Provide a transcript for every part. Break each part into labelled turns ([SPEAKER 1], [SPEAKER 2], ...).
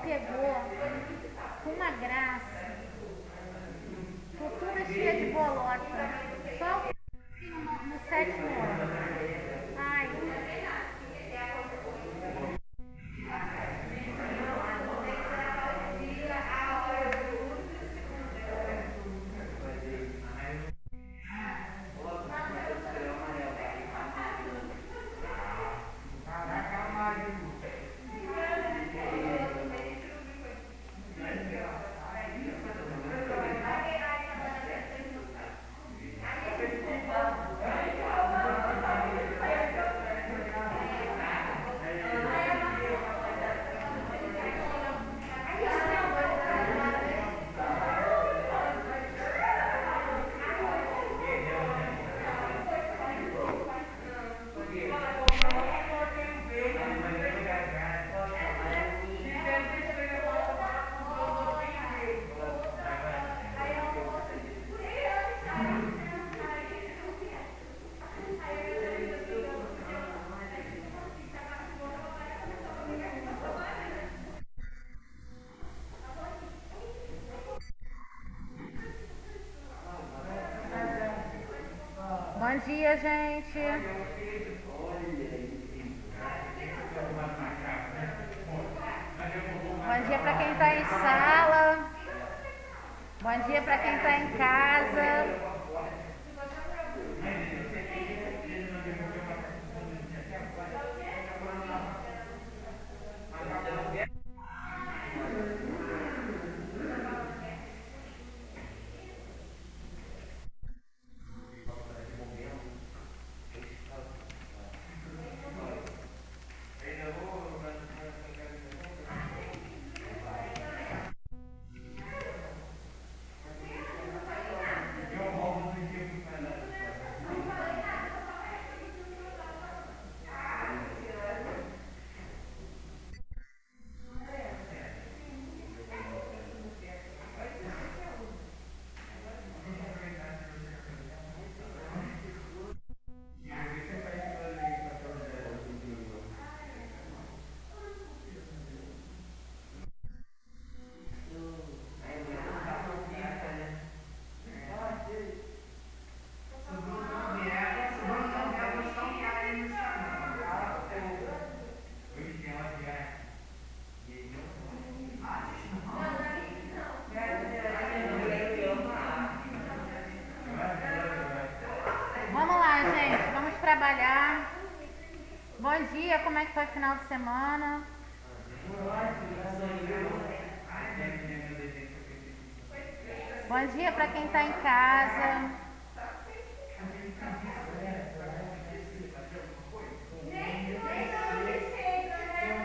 [SPEAKER 1] pegou com uma graça, toda cheia de bolota, só no sétimo ano. Ai, bom dia, gente. Bom dia para quem está em sala. Bom dia para quem está em casa. Vamos lá, gente. Vamos trabalhar. Bom dia. Como é que foi o final de semana? Bom dia para quem está em casa.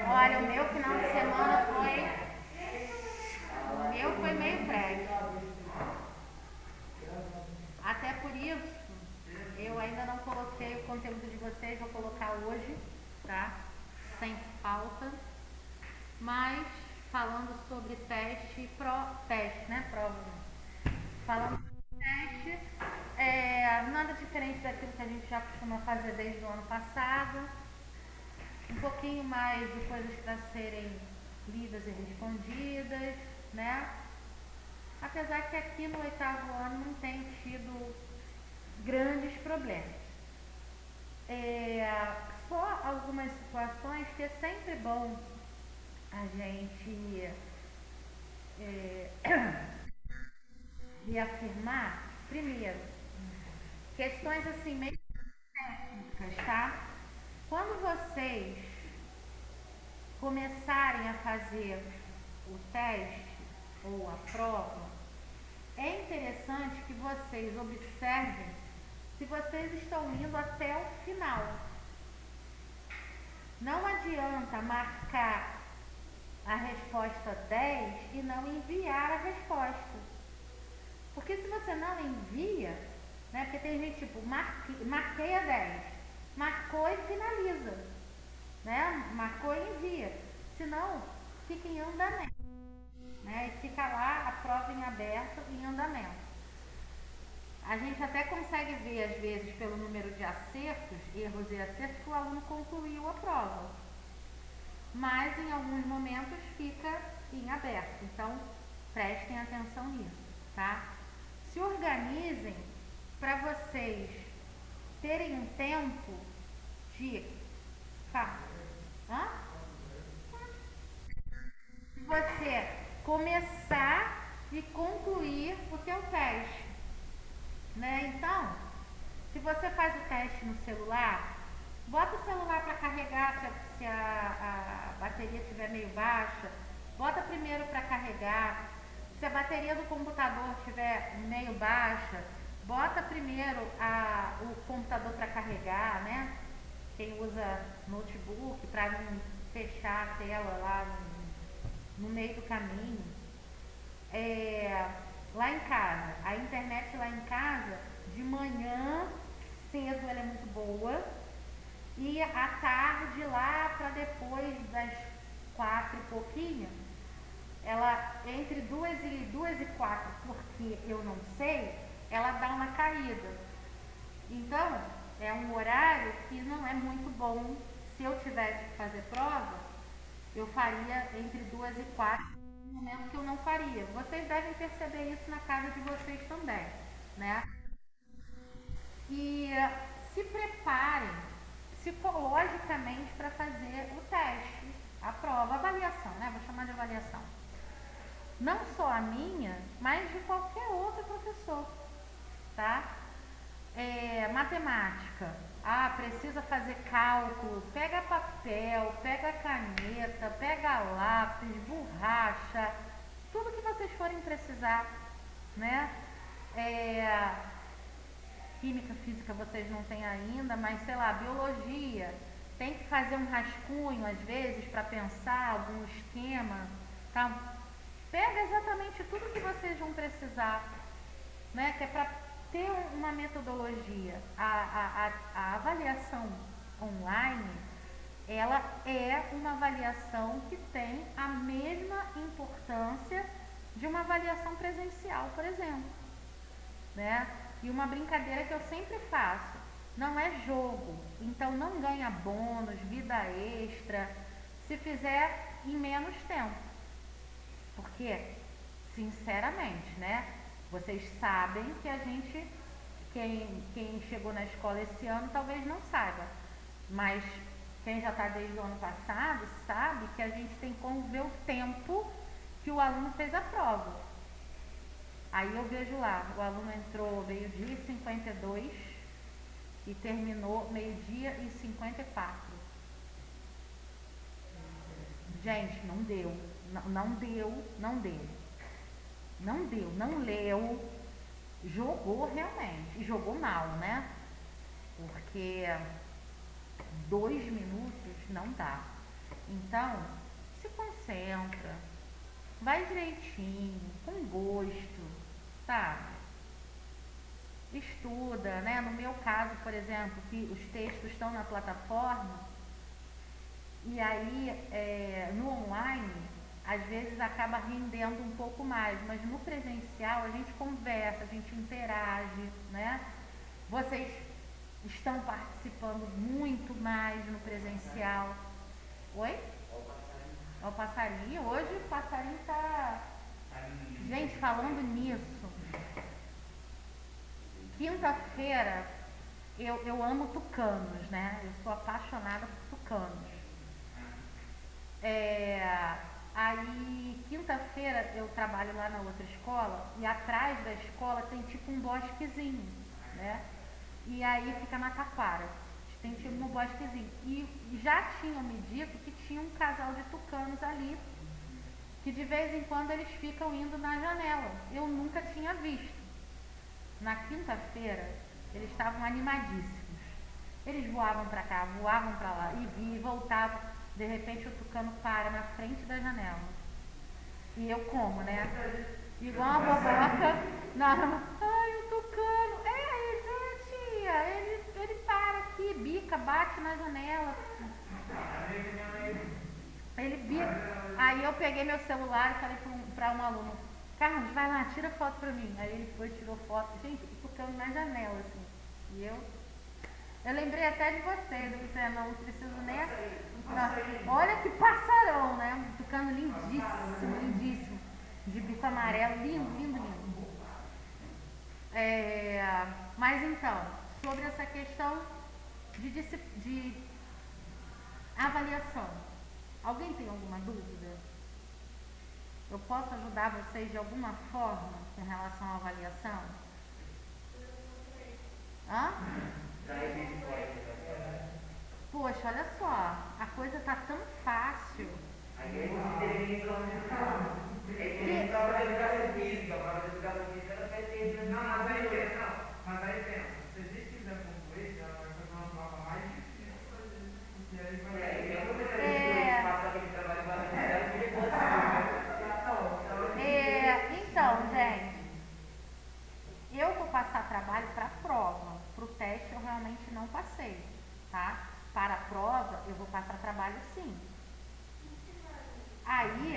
[SPEAKER 1] Olha, o meu final de semana foi meio breve. Até por isso, eu ainda não coloquei o conteúdo de vocês, vou colocar hoje, tá? Sem falta. Mas falando sobre teste, né? Prova. Falando sobre teste, nada diferente daquilo que a gente já costuma fazer desde o ano passado. Um pouquinho mais de coisas para serem lidas e respondidas, né? Apesar que aqui no 8º ano não tem tido grandes problemas. Só algumas situações que é sempre bom a gente reafirmar. Primeiro, questões assim meio técnicas, tá? Quando vocês começarem a fazer o teste ou a prova, é interessante que vocês observem se vocês estão indo até o final. Não adianta marcar a resposta 10 e não enviar a resposta. Porque se você não envia, né? Porque tem gente tipo, marquei a 10, marcou e finaliza, né? Marcou e envia. Senão, fica em andamento, né? E fica lá a prova em aberto e em andamento. A gente até consegue ver, às vezes, pelo número de acertos, erros e acertos, que o aluno concluiu a prova. Mas, em alguns momentos, fica em aberto. Então, prestem atenção nisso, tá? Se organizem para vocês terem um tempo de você começar e concluir o teu teste, né? Então, se você faz o teste no celular, bota o celular para carregar se a bateria estiver meio baixa, bota primeiro para carregar. Se a bateria do computador estiver meio baixa, bota primeiro o computador para carregar, né? Quem usa notebook para não fechar a tela lá no meio do caminho. Lá em casa, a internet lá em casa, de manhã cedo ela é muito boa, e à tarde lá para depois das 4 e pouquinho, ela entre 2 e 4, porque eu não sei, ela dá uma caída. Então, é um horário que não é muito bom. Se eu tivesse que fazer prova, eu faria entre 2 e 4, no momento que eu não faria. Vocês devem perceber isso na casa de vocês também, né? E se preparem psicologicamente para fazer o teste, a prova, a avaliação, né? Vou chamar de avaliação. Não só a minha, mas de qualquer outro professor, tá? Matemática. Precisa fazer cálculo, pega papel, pega caneta, pega lápis, borracha, tudo que vocês forem precisar, né? Química, física vocês não têm ainda, mas sei lá, biologia, tem que fazer um rascunho às vezes para pensar algum esquema, tá? Pega exatamente tudo que vocês vão precisar, né? Que é para ter uma metodologia. A avaliação online, ela é uma avaliação que tem a mesma importância de uma avaliação presencial, por exemplo, né? E uma brincadeira que eu sempre faço, não é jogo, então não ganha bônus, vida extra, se fizer em menos tempo. Porque, sinceramente, né? Vocês sabem que a gente, quem chegou na escola esse ano talvez não saiba, mas quem já está desde o ano passado sabe que a gente tem como ver o tempo que o aluno fez a prova. Aí eu vejo lá, o aluno entrou meio-dia e 52 e terminou meio-dia e 54. Gente, não deu, não leu, jogou realmente, e jogou mal, né? Porque 2 minutos não dá. Então, se concentra, vai direitinho, com gosto, sabe? Estuda, né? No meu caso, por exemplo, que os textos estão na plataforma, e aí no online, às vezes acaba rendendo um pouco mais, mas no presencial a gente conversa, a gente interage, né? Vocês estão participando muito mais no presencial. Oi? Ó o passarinho. Hoje o passarinho tá... Gente, falando nisso, quinta-feira eu amo tucanos, né? Eu sou apaixonada por tucanos. Aí, quinta-feira eu trabalho lá na outra escola e atrás da escola tem tipo um bosquezinho, né? E aí fica na taquara. Tem tipo um bosquezinho. E já tinham me dito que tinha um casal de tucanos ali, que de vez em quando eles ficam indo na janela. Eu nunca tinha visto. Na quinta-feira, eles estavam animadíssimos. Eles voavam para cá, voavam para lá, e voltavam. De repente o tucano para na frente da janela. E eu como, né? Igual uma boboca. Ai, o tucano. Tia, ele para aqui, bica, bate na janela. Ele bica. Aí eu peguei meu celular e falei para um aluno: Carlos, vai lá, tira foto pra mim. Aí ele foi, tirou foto. Gente, o tucano na janela, assim. E eu lembrei até de vocês. Eu disse, não preciso nem... Olha que passarão, né? Um tucano lindíssimo, de bico amarelo, lindo, lindo, lindo. Mas então, sobre essa questão de avaliação, alguém tem alguma dúvida? Eu posso ajudar vocês de alguma forma com relação à avaliação? Hã? Poxa, olha só, a coisa tá tão fácil.
[SPEAKER 2] Mas aí pensa, se a gente quiser concluir, ela vai fazer uma prova mais difícil pra gente, porque aí
[SPEAKER 1] Então, gente, eu vou passar trabalho para a prova. Para o teste eu realmente não passei, tá? Para a prova eu vou passar trabalho sim. Aí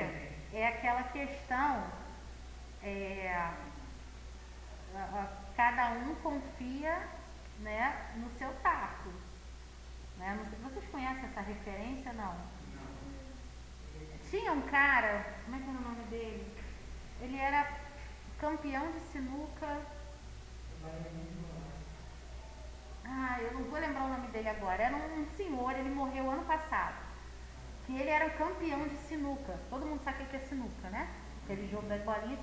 [SPEAKER 1] é aquela questão, cada um confia, né, no seu taco. Né? Não sei, vocês conhecem essa referência? Não. Tinha um cara, como é que era o nome dele? Ele era campeão de sinuca. Eu não vou lembrar o nome dele agora. Era um senhor, ele morreu ano passado. Que ele era campeão de sinuca. Todo mundo sabe o que é sinuca, né? Aquele jogo das bolinhas.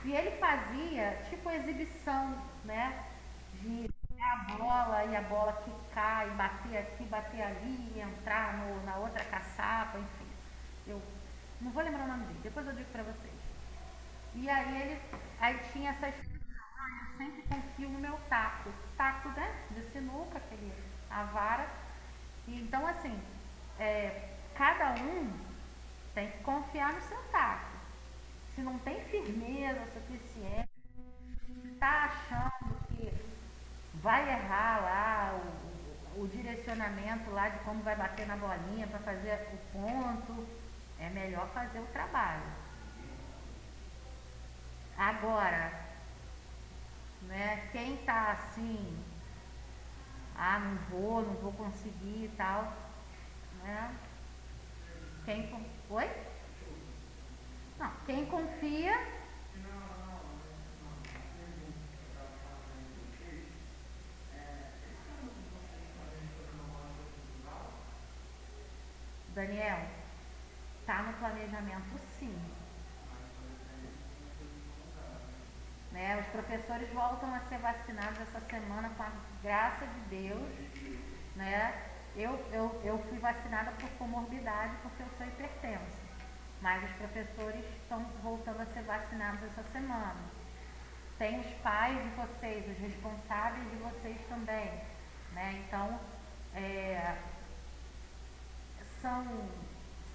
[SPEAKER 1] E ele fazia tipo exibição, né? De a bola e a bola quicar e bater aqui, bater ali, e entrar na outra caçapa, enfim. Eu não vou lembrar o nome dele, depois eu digo pra vocês. E aí tinha essas. Eu sempre confio no meu taco. Taco, né? De sinuca, a vara. E então assim, cada um tem que confiar no seu taco. Se não tem firmeza suficiente, está achando que vai errar lá o direcionamento lá de como vai bater na bolinha para fazer o ponto, é melhor fazer o trabalho. Agora, né, quem tá assim, não vou conseguir e tal, né? Oi? Não, quem confia. Daniel, tá no planejamento sim. Né? Os professores voltam a ser vacinados essa semana com a graça de Deus. Né? Eu fui vacinada por comorbidade porque eu sou hipertensa. Mas os professores estão voltando a ser vacinados essa semana. Tem os pais de vocês, os responsáveis de vocês também. Né? Então,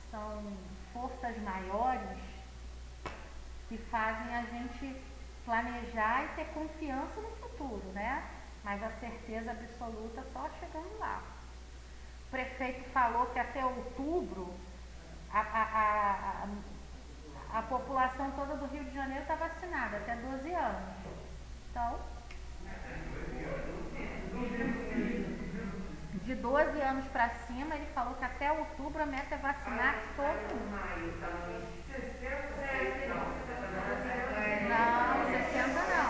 [SPEAKER 1] são forças maiores que fazem a gente planejar e ter confiança no futuro, né? Mas a certeza absoluta só chegando lá. O prefeito falou que até outubro a população toda do Rio de Janeiro está vacinada, até 12 anos. Então, de 12 anos para cima, ele falou que até outubro a meta é vacinar todo mundo. Não, 60 não.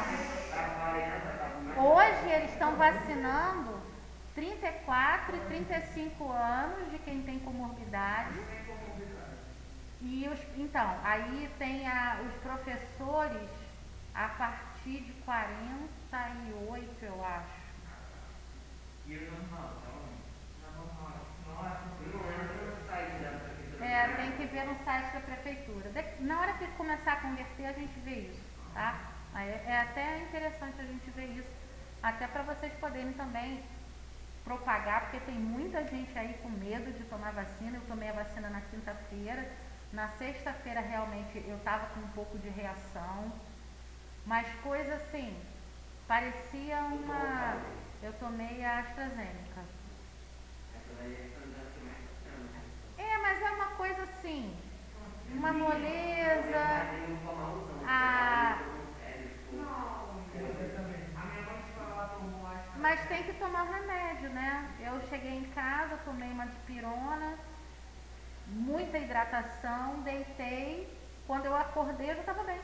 [SPEAKER 1] Hoje eles estão vacinando 34 e 35 anos de quem tem comorbidade. E então, aí tem os professores a partir de 48, eu acho.
[SPEAKER 2] E eu não
[SPEAKER 1] tem que ver no site da prefeitura. Na hora que começar a converter, a gente vê isso, tá? É até interessante a gente ver isso, até para vocês poderem também propagar, porque tem muita gente aí com medo de tomar vacina. Eu tomei a vacina na quinta-feira. Na sexta-feira, realmente, eu estava com um pouco de reação, mas coisa assim, parecia uma... Eu tomei a AstraZeneca. Mas é uma coisa assim, uma moleza, mas tem que tomar remédio, né? Eu cheguei em casa, tomei uma dipirona, muita hidratação, deitei Quando eu acordei, eu já estava bem.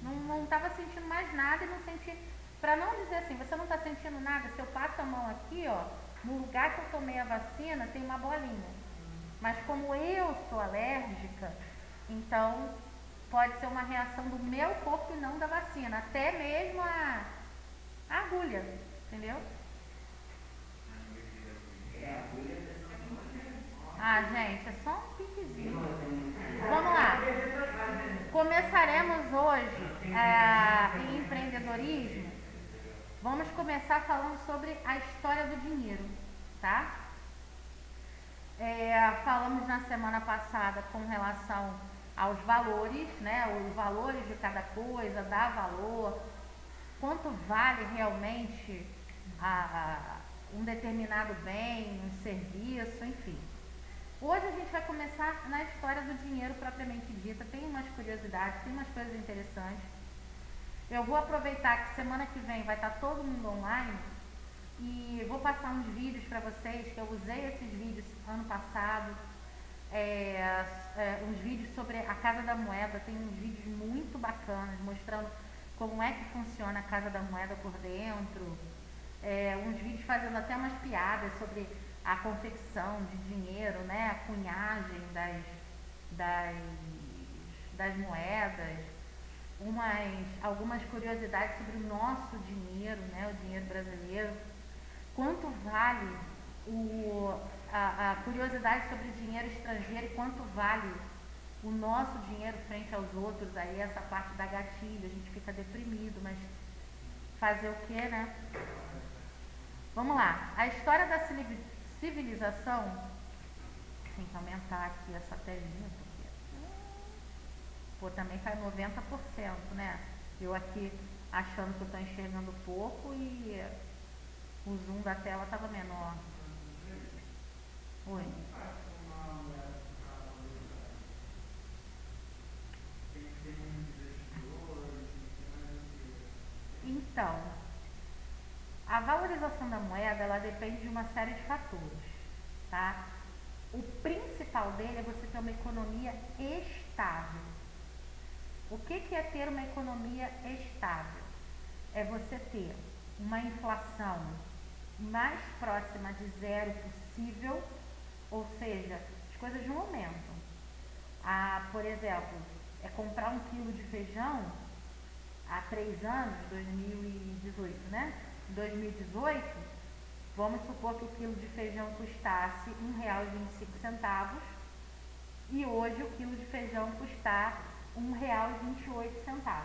[SPEAKER 1] Não estava sentindo mais nada e não senti... Para não dizer assim, você não está sentindo nada, se eu passo a mão aqui, ó, no lugar que eu tomei a vacina, tem uma bolinha. Mas como eu sou alérgica, então pode ser uma reação do meu corpo e não da vacina. Até mesmo a agulha, entendeu? Ah, gente, é só um piquezinho. Vamos lá. Começaremos hoje em empreendedorismo. Vamos começar falando sobre a história do dinheiro, tá? Falamos na semana passada com relação aos valores, né? Os valores de cada coisa, dar valor, quanto vale realmente um determinado bem, um serviço, enfim. Hoje a gente vai começar na história do dinheiro propriamente dita. Tem umas curiosidades, tem umas coisas interessantes. Eu vou aproveitar que semana que vem vai estar todo mundo online e vou passar uns vídeos para vocês, que eu usei esses vídeos ano passado, uns vídeos sobre a Casa da Moeda. Tem uns vídeos muito bacanas mostrando como é que funciona a Casa da Moeda por dentro, uns vídeos fazendo até umas piadas sobre a confecção de dinheiro, né, a cunhagem das moedas, algumas curiosidades sobre o nosso dinheiro, né, o dinheiro brasileiro, quanto vale a curiosidade sobre o dinheiro estrangeiro e quanto vale o nosso dinheiro frente aos outros. Aí essa parte da gatilho, a gente fica deprimido, mas fazer o que, né? Vamos lá, a história da civilização, tem que aumentar aqui essa telinha, porque também faz 90%, né? Eu aqui achando que eu estou enxergando pouco e o zoom da tela estava menor. Oi. Então, a valorização da moeda, ela depende de uma série de fatores, tá? O principal dele é você ter uma economia estável. O que é ter uma economia estável? É você ter uma inflação mais próxima de zero possível, ou seja, as coisas não aumentam. Por exemplo, comprar 1 quilo de feijão há 3 anos, 2018, né? 2018, vamos supor que o quilo de feijão custasse R$1,25 e hoje o quilo de feijão custar R$1,28.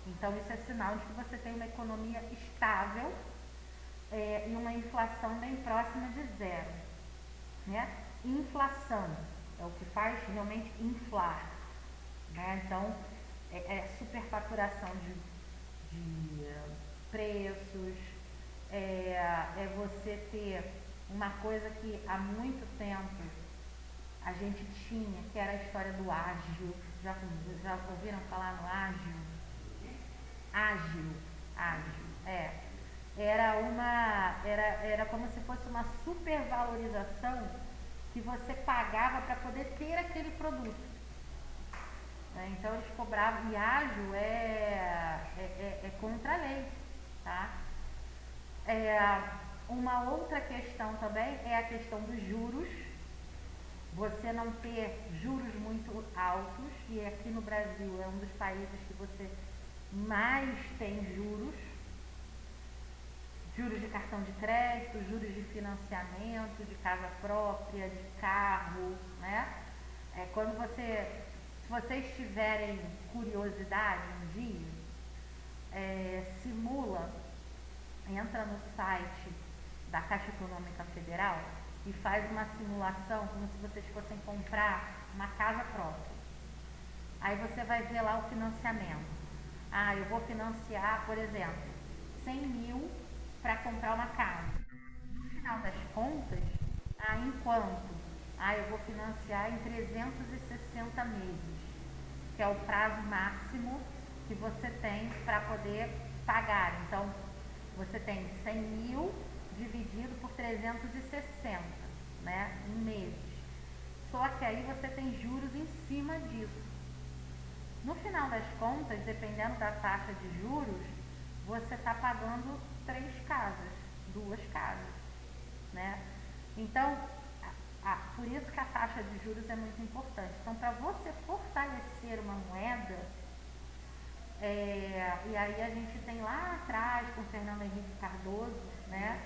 [SPEAKER 1] Então isso é sinal de que você tem uma economia estável e uma inflação bem próxima de zero, né? Inflação é o que faz realmente inflar, né? Então superfaturação de preços, você ter uma coisa que há muito tempo a gente tinha, que era a história do ágil. Já ouviram falar no ágil? Ágil. Era como se fosse uma supervalorização que você pagava para poder ter aquele produto. Então eles cobravam, e ágil é contra a lei, tá? Uma outra questão também é a questão dos juros. Você não ter juros muito altos, e aqui no Brasil é um dos países que você mais tem juros de cartão de crédito, juros de financiamento, de casa própria, de carro, né? Se vocês tiverem curiosidade um dia, simula, entra no site da Caixa Econômica Federal e faz uma simulação como se vocês fossem comprar uma casa própria. Aí você vai ver lá o financiamento. Eu vou financiar, por exemplo, 100 mil para comprar uma casa. No final das contas, em quanto? Eu vou financiar em 360 meses, que é o prazo máximo que você tem para poder pagar. Então, você tem 100 mil dividido por 360, né, em meses. Só que aí você tem juros em cima disso. No final das contas, dependendo da taxa de juros, você está pagando 3 casas, 2 casas, né? Então, por isso que a taxa de juros é muito importante. Então, para você fortalecer uma moeda, e aí a gente tem lá atrás, com o Fernando Henrique Cardoso, né?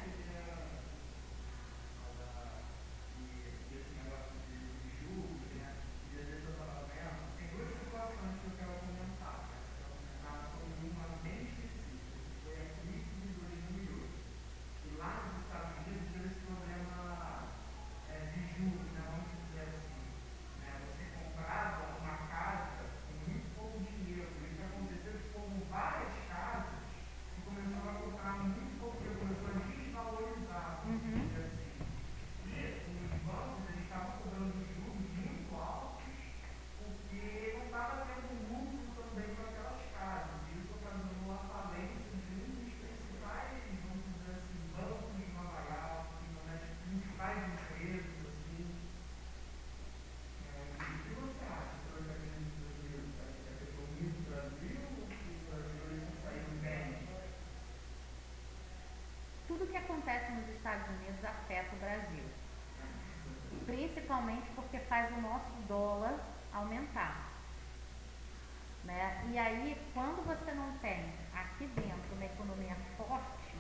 [SPEAKER 1] Tudo que acontece nos Estados Unidos afeta o Brasil, principalmente porque faz o nosso dólar aumentar, né? E aí, quando você não tem aqui dentro uma economia forte,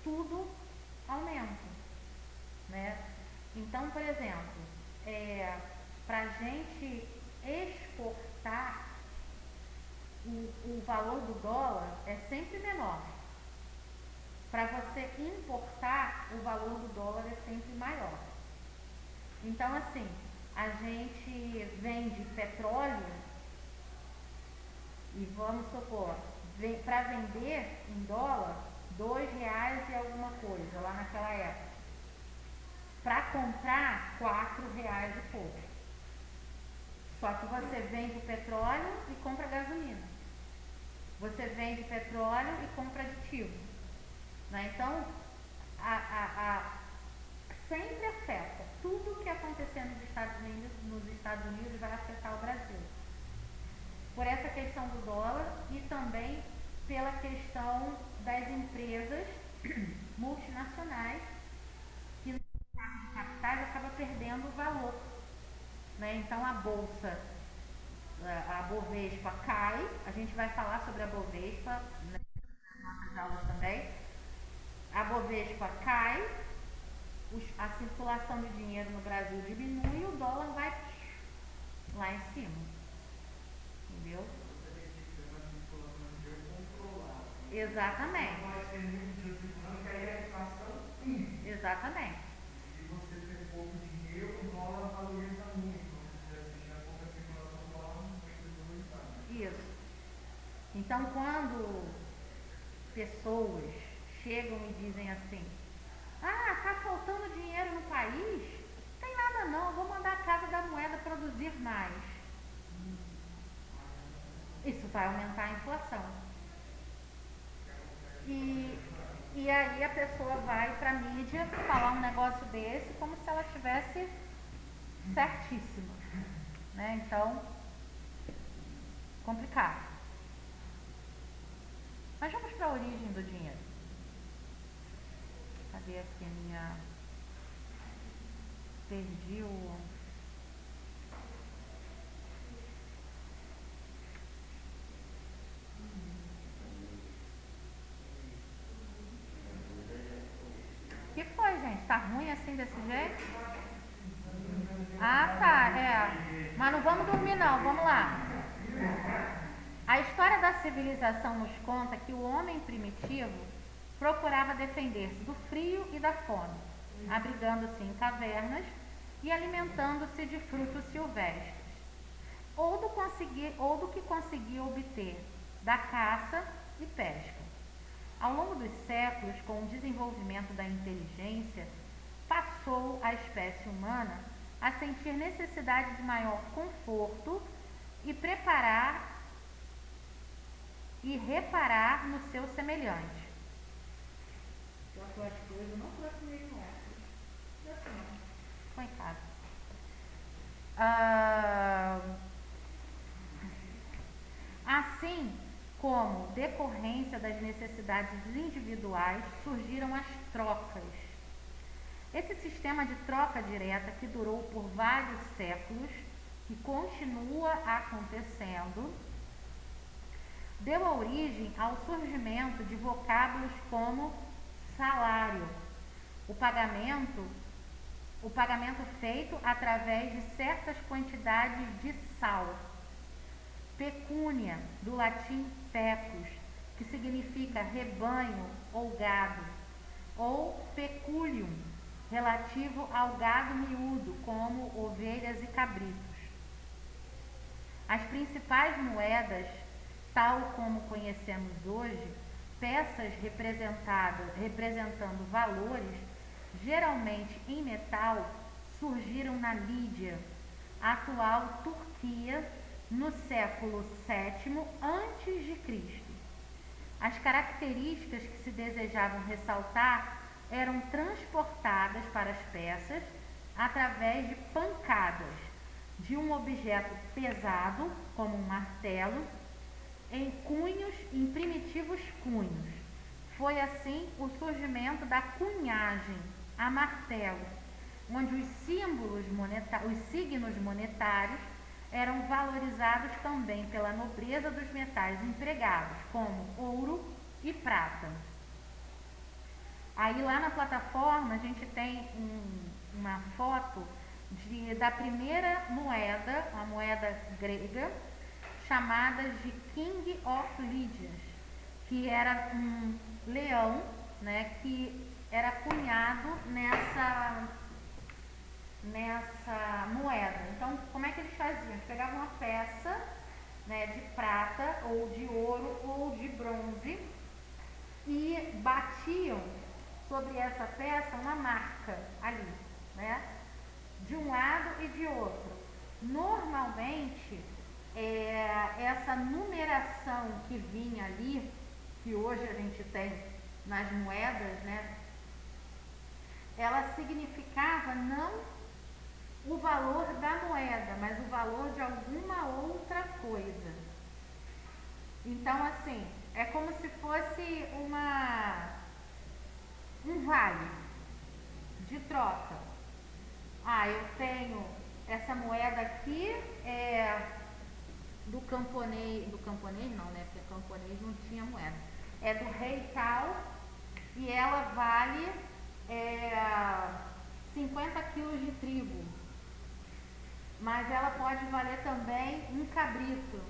[SPEAKER 1] tudo aumenta, né? Então, por exemplo, para a gente exportar, o valor do dólar é sempre menor. Para você importar, o valor do dólar é sempre maior. Então, assim, a gente vende petróleo e vamos supor, para vender em dólar, R$ 2 e alguma coisa lá naquela época. Para comprar, R$ 4 e pouco. Só que você vende o petróleo e compra gasolina. Você vende petróleo e compra aditivo. Né? Então, sempre afeta. Tudo que acontecer nos Estados Unidos vai afetar o Brasil. Por essa questão do dólar e também pela questão das empresas multinacionais que no mercado de capitais acaba perdendo o valor. Né? Então a bolsa, a Bovespa cai, a gente vai falar sobre a Bovespa nas nossas aulas também. A Bovespa cai, a circulação de dinheiro no Brasil diminui e o dólar vai lá em cima. Entendeu? Exatamente. Exatamente.
[SPEAKER 2] Se você tem pouco dinheiro, o dólar valoriza muito. Se tiver pouca circulação, o dólar não precisa valorizar.
[SPEAKER 1] Isso. Então, quando pessoas chegam e dizem assim: ah, tá faltando dinheiro no país? Não tem nada não, vou mandar a Casa da Moeda produzir mais. Isso vai aumentar a inflação. E aí a pessoa vai pra mídia falar um negócio desse como se ela tivesse certíssima. Né? Então, complicado. Mas vamos para a origem do dinheiro. Cadê aqui a minha... Perdi o... O que foi, gente? Tá ruim assim desse jeito? Ah, tá, Mas não vamos dormir não, vamos lá. A história da civilização nos conta que o homem primitivo procurava defender-se do frio e da fome, abrigando-se em cavernas e alimentando-se de frutos silvestres, ou do que conseguia obter da caça e pesca. Ao longo dos séculos, com o desenvolvimento da inteligência, passou a espécie humana a sentir necessidade de maior conforto e reparar no seu semelhante. Eu acho que hoje eu não trouxe mesmo óculos. Foi em casa. Assim como decorrência das necessidades individuais, surgiram as trocas. Esse sistema de troca direta, que durou por vários séculos e continua acontecendo, deu origem ao surgimento de vocábulos como salário, o pagamento feito através de certas quantidades de sal, pecúnia, do latim pecus, que significa rebanho ou gado, ou peculium, relativo ao gado miúdo, como ovelhas e cabritos. As principais moedas, tal como conhecemos hoje, peças representando valores, geralmente em metal, surgiram na Lídia, atual Turquia, no século VII a.C. As características que se desejavam ressaltar eram transportadas para as peças através de pancadas de um objeto pesado, como um martelo, em primitivos cunhos. Foi assim o surgimento da cunhagem a martelo, onde os signos monetários eram valorizados também pela nobreza dos metais empregados, como ouro e prata. Aí lá na plataforma a gente tem uma foto da primeira moeda, uma moeda grega, chamada de King of Lydias, que era um leão, né, que era cunhado nessa moeda. Então, como é que eles faziam? Eles pegavam uma peça, né, de prata, ou de ouro, ou de bronze, e batiam sobre essa peça uma marca ali, né, de um lado e de outro. Normalmente, essa numeração que vinha ali, que hoje a gente tem nas moedas, né, ela significava não o valor da moeda, mas o valor de alguma outra coisa. Então, assim, é como se fosse um vale de troca. Eu tenho essa moeda aqui, do camponês não, né, porque camponês não tinha moeda, é do rei tal, e ela vale 50 quilos de trigo, mas ela pode valer também um cabrito,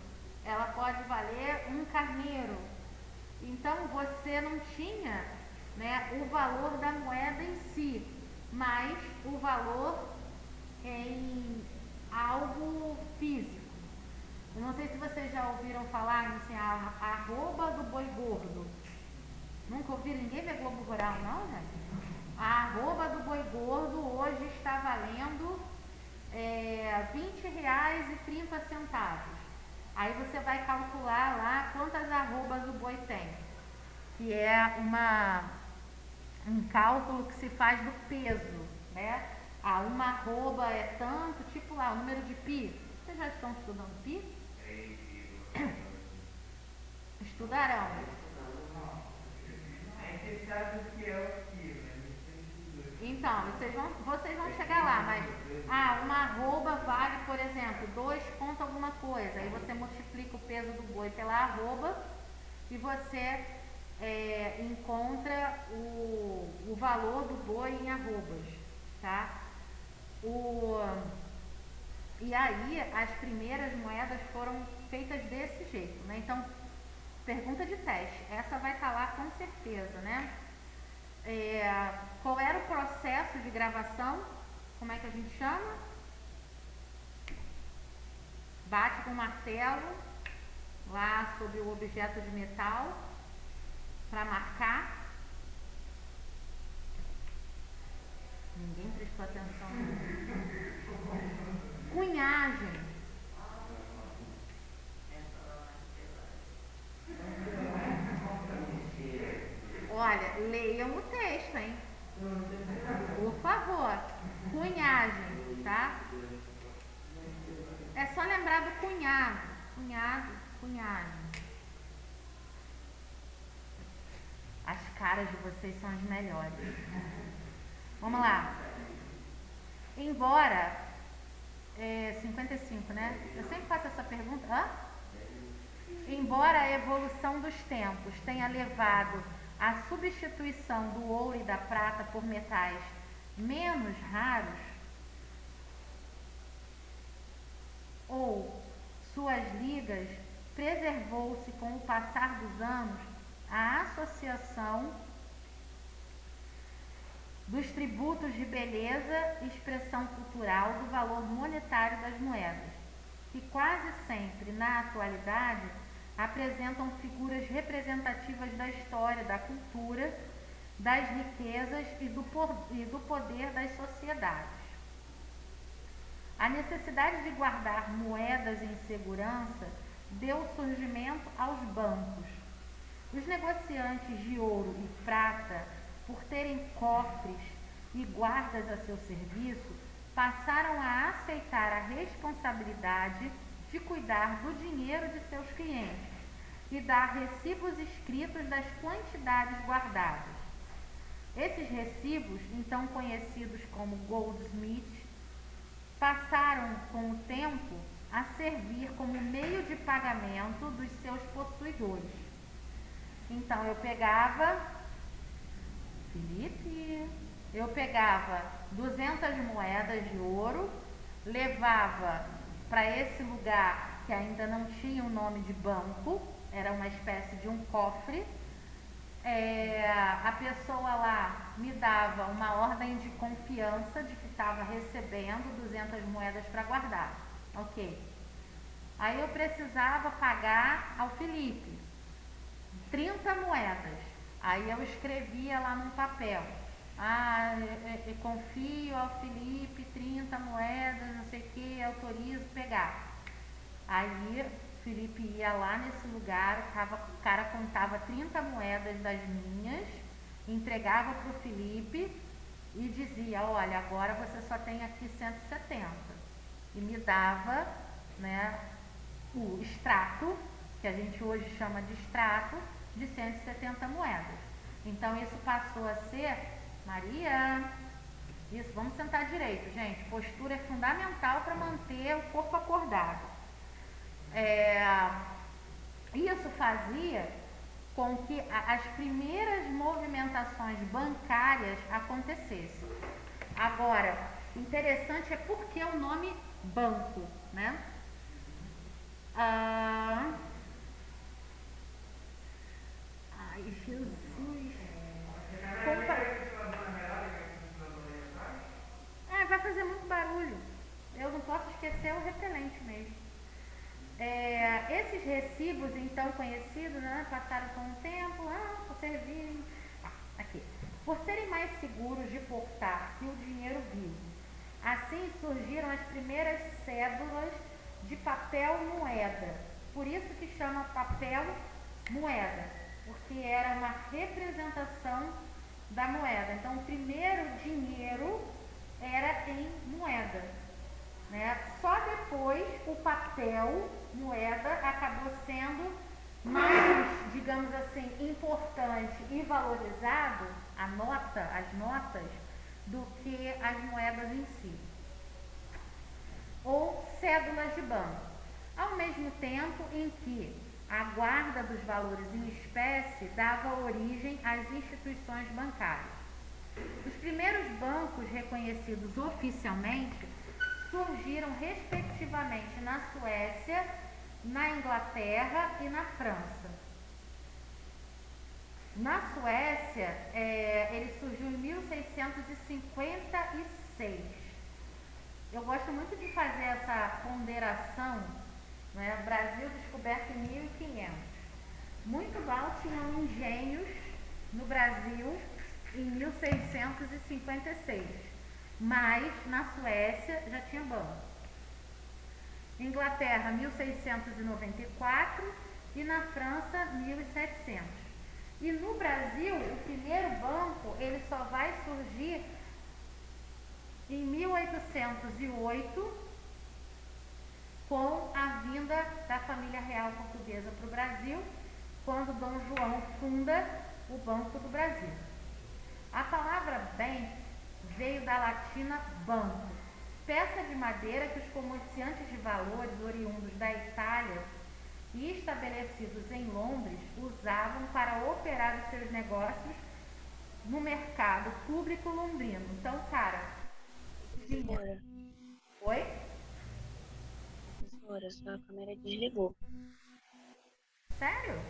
[SPEAKER 1] ela pode valer um carneiro. Então você não tinha, né, o valor da moeda em si, mas o valor em algo físico. Eu não sei se vocês já ouviram falar assim, a arroba do boi gordo. Nunca ouviram ninguém ver Globo Rural, não, gente? A arroba do boi gordo hoje está valendo R$20,30. Aí você vai calcular lá quantas arrobas o boi tem, que é um cálculo que se faz do peso, né? Uma arroba é tanto, tipo lá, o número de pi. Vocês já estão estudando pi? Estudarão.
[SPEAKER 2] Você sabe o que é o que, né?
[SPEAKER 1] Então, vocês vão chegar lá, mas uma arroba vale, por exemplo, 2 ponto alguma coisa. Aí você multiplica o peso do boi pela arroba e você encontra o valor do boi em arrobas, tá? E aí as primeiras moedas foram feitas desse jeito, né? Então, pergunta de teste, essa vai estar lá com certeza, né? Qual era o processo de gravação? Como é que a gente chama? Bate com o martelo lá sobre o objeto de metal para marcar. Ninguém prestou atenção. Cunhagem. Olha, leiam o texto, hein? Por favor. Cunhagem, tá? É só lembrar do cunhado. Cunhado, cunhagem. As caras de vocês são as melhores. Vamos lá. Embora 55, né? Eu sempre faço essa pergunta. Embora a evolução dos tempos tenha levado à substituição do ouro e da prata por metais menos raros, ou suas ligas, preservou-se com o passar dos anos a associação dos tributos de beleza e expressão cultural do valor monetário das moedas, que quase sempre, na atualidade, apresentam figuras representativas da história, da cultura, das riquezas e do poder das sociedades. A necessidade de guardar moedas em segurança deu surgimento aos bancos. Os negociantes de ouro e prata, por terem cofres e guardas a seu serviço, passaram a aceitar a responsabilidade de cuidar do dinheiro de seus clientes e dar recibos escritos das quantidades guardadas. Esses recibos, então conhecidos como goldsmith, passaram com o tempo a servir como meio de pagamento dos seus possuidores. Então eu pegava 200 moedas de ouro, levava para esse lugar que ainda não tinha o nome de banco, era uma espécie de um cofre. A pessoa lá me dava uma ordem de confiança de que estava recebendo 200 moedas para guardar. Ok. Aí eu precisava pagar ao Felipe 30 moedas. Aí eu escrevia lá num papel. Eu confio ao Felipe 30 moedas, não sei o que, autorizo pegar. Aí Felipe ia lá nesse lugar, o cara contava 30 moedas das minhas, entregava para o Felipe e dizia, olha, agora você só tem aqui 170. E me dava, né, o extrato, que a gente hoje chama de extrato, de 170 moedas. Então isso passou a ser, Maria, isso, vamos sentar direito, gente, postura é fundamental para manter o corpo acordado. Isso fazia com que as primeiras movimentações bancárias acontecessem. Agora, interessante é por que o nome banco, né? Ai, Jesus. Vai fazer muito barulho. Eu não posso esquecer o repelente mesmo. Esses recibos, então conhecidos, né, passaram com o tempo, por servirem, aqui, por serem mais seguros de portar que o dinheiro vivo. Assim surgiram as primeiras cédulas de papel moeda. Por isso que chama papel moeda, porque era uma representação da moeda. Então o primeiro dinheiro era em moeda, né? Só depois o papel moeda acabou sendo mais, digamos assim, importante e valorizado, as notas, do que as moedas em si, ou cédulas de banco. Ao mesmo tempo em que a guarda dos valores em espécie dava origem às instituições bancárias. Os primeiros bancos reconhecidos oficialmente surgiram respectivamente na Suécia, na Inglaterra e na França. Na Suécia, ele surgiu em 1656. Eu gosto muito de fazer essa ponderação, né? Brasil descoberto em 1500. Muito mal tinham engenhos no Brasil em 1656. Mas na Suécia já tinha banco. Inglaterra 1694 e na França 1700. E no Brasil o primeiro banco ele só vai surgir em 1808 com a vinda da família real portuguesa para o Brasil, quando Dom João funda o Banco do Brasil. A palavra bem veio da latina banco, peça de madeira que os comerciantes de valores oriundos da Itália e estabelecidos em Londres usavam para operar os seus negócios no mercado público londrino. Então, cara,
[SPEAKER 3] Professora,
[SPEAKER 1] oi?
[SPEAKER 3] professora, sua câmera desligou.
[SPEAKER 1] Sério?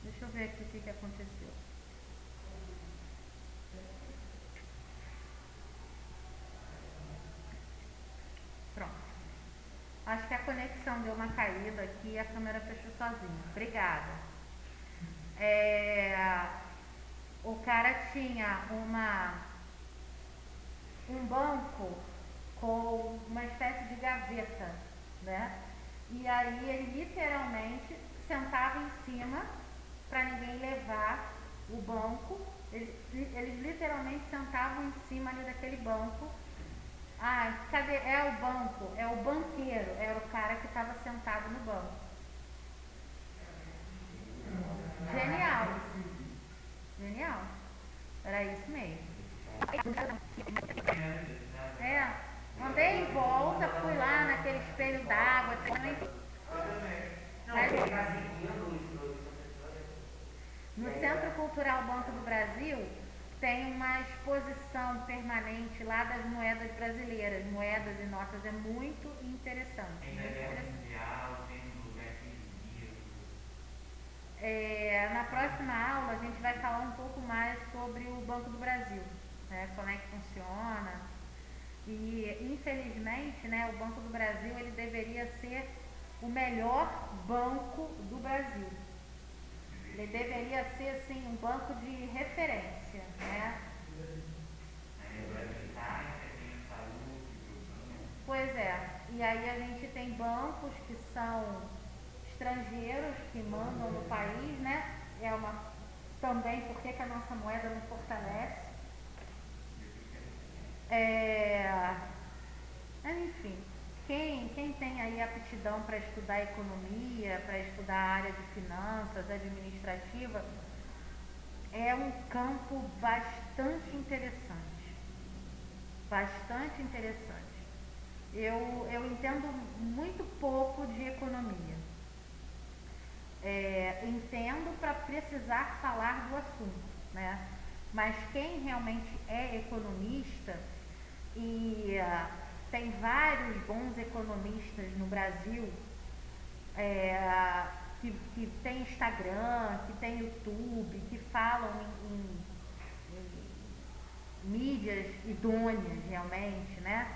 [SPEAKER 1] Deixa eu ver aqui o que aconteceu. Pronto. Acho que a conexão deu uma caída aqui e a câmera fechou sozinha. Obrigada. O cara tinha um banco com uma espécie de gaveta, né? E aí ele literalmente sentava em cima para ninguém levar o banco. Eles literalmente sentavam em cima ali daquele banco. Ah, cadê? É o banco, é o banqueiro, era o cara que estava sentado no banco. Genial, genial. Era isso mesmo. Andei em volta, fui lá naquele espelho d'água. No Centro Cultural Banco do Brasil tem uma exposição permanente lá das moedas brasileiras, moedas e notas, é muito interessante. Na próxima aula a gente vai falar um pouco mais sobre o Banco do Brasil, né, como é que funciona. E infelizmente, né, o Banco do Brasil ele deveria ser o melhor banco do Brasil. Ele deveria ser assim um banco de referência, né? Pois é. E aí a gente tem bancos que são estrangeiros que mandam no país, né? É uma também porque que a nossa moeda não fortalece. Enfim, quem tem aí aptidão para estudar economia, para estudar a área de finanças, administrativa, é um campo bastante interessante. Bastante interessante. Eu entendo muito pouco de economia. Entendo para precisar falar do assunto, né? Mas quem realmente é economista e tem vários bons economistas no Brasil, que tem Instagram, que tem YouTube, que falam em mídias idôneas realmente, né?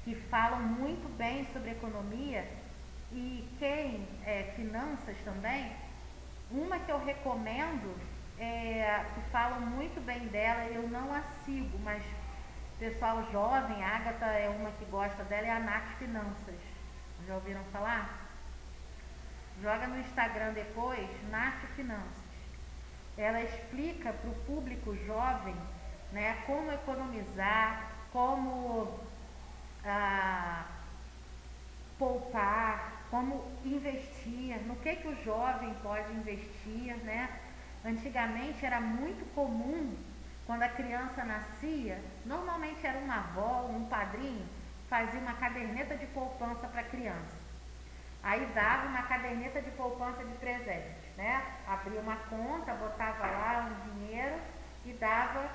[SPEAKER 1] Que falam muito bem sobre economia e quem finanças também. Uma que eu recomendo, que falam muito bem dela, eu não a sigo, mas pessoal jovem, a Agatha é uma que gosta dela, é a Nath Finanças. Já ouviram falar? Joga no Instagram depois, Nath Finanças. Ela explica para o público jovem, né, como economizar, como poupar, como investir, no que o jovem pode investir, né? Antigamente era muito comum, quando a criança nascia, normalmente era uma avó, um padrinho, fazia uma caderneta de poupança para a criança. Aí dava uma caderneta de poupança de presente, né? Abria uma conta, botava lá um dinheiro e dava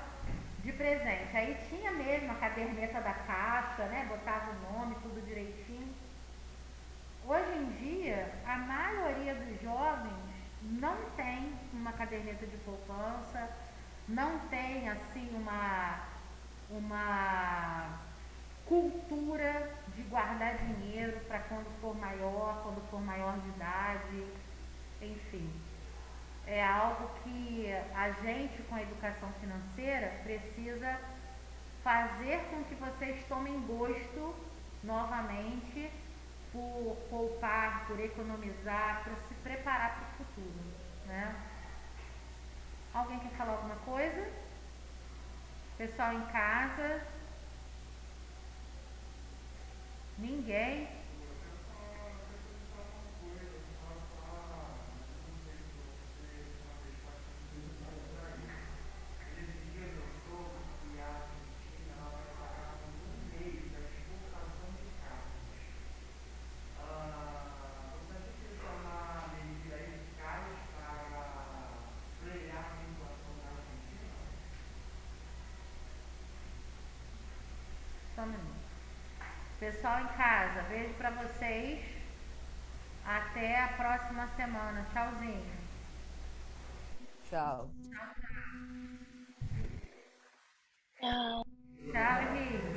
[SPEAKER 1] de presente. Aí tinha mesmo a caderneta da Caixa, né? Botava o nome, tudo direitinho. Hoje em dia, a maioria dos jovens não tem uma caderneta de poupança, não tem assim uma cultura de guardar dinheiro para quando for maior de idade, enfim. É algo que a gente com a educação financeira precisa fazer com que vocês tomem gosto novamente por poupar, por economizar, para se preparar para o futuro, né? Alguém quer falar alguma coisa? Pessoal em casa? Ninguém? Pessoal em casa, beijo pra vocês. Até a próxima semana. Tchauzinho.
[SPEAKER 4] Tchau.
[SPEAKER 3] Tchau.
[SPEAKER 1] Tchau, Henrique.